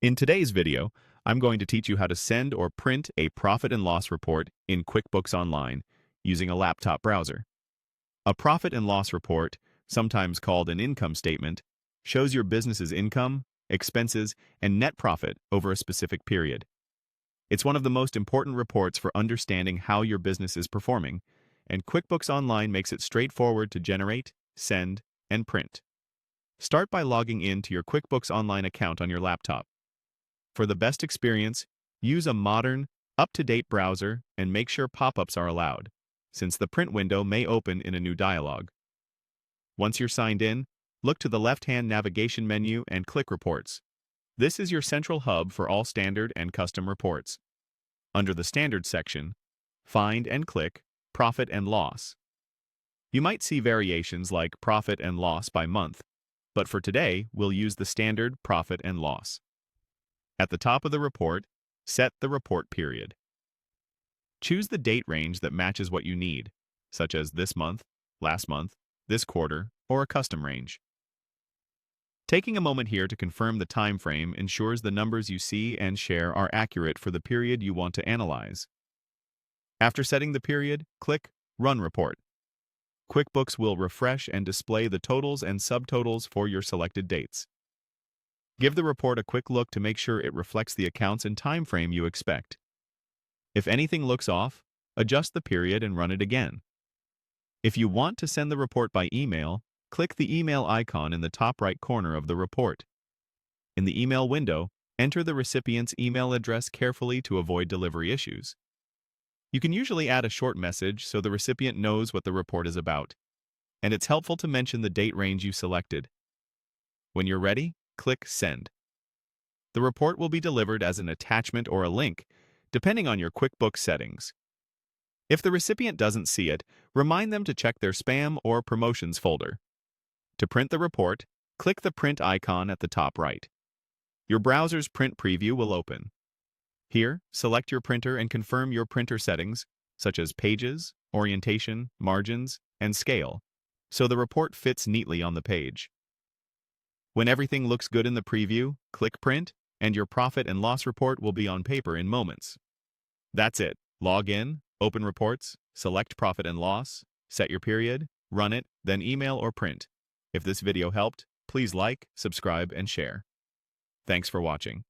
In today's video, I'm going to teach you how to send or print a profit and loss report in QuickBooks Online using a laptop browser. A profit and loss report, sometimes called an income statement, shows your business's income, expenses, and net profit over a specific period. It's one of the most important reports for understanding how your business is performing, and QuickBooks Online makes it straightforward to generate, send, and print. Start by logging in to your QuickBooks Online account on your laptop. For the best experience, use a modern, up-to-date browser and make sure pop-ups are allowed, since the print window may open in a new dialog. Once you're signed in, look to the left-hand navigation menu and click Reports. This is your central hub for all standard and custom reports. Under the Standard section, find and click Profit and Loss. You might see variations like Profit and Loss by month, but for today, we'll use the standard Profit and Loss. At the top of the report, set the report period. Choose the date range that matches what you need, such as this month, last month, this quarter, or a custom range. Taking a moment here to confirm the time frame ensures the numbers you see and share are accurate for the period you want to analyze. After setting the period, click Run Report. QuickBooks will refresh and display the totals and subtotals for your selected dates. Give the report a quick look to make sure it reflects the accounts and time frame you expect. If anything looks off, adjust the period and run it again. If you want to send the report by email, click the email icon in the top right corner of the report. In the email window, enter the recipient's email address carefully to avoid delivery issues. You can usually add a short message so the recipient knows what the report is about, and it's helpful to mention the date range you selected. When you're ready, click Send. The report will be delivered as an attachment or a link, depending on your QuickBooks settings. If the recipient doesn't see it, remind them to check their spam or promotions folder. To print the report, click the print icon at the top right. Your browser's print preview will open. Here, select your printer and confirm your printer settings, such as pages, orientation, margins, and scale, so the report fits neatly on the page. When everything looks good in the preview, click Print, and your profit and loss report will be on paper in moments. That's it. Log in, open reports, select profit and loss, set your period, run it, then email or print. If this video helped, please like, subscribe, and share. Thanks for watching.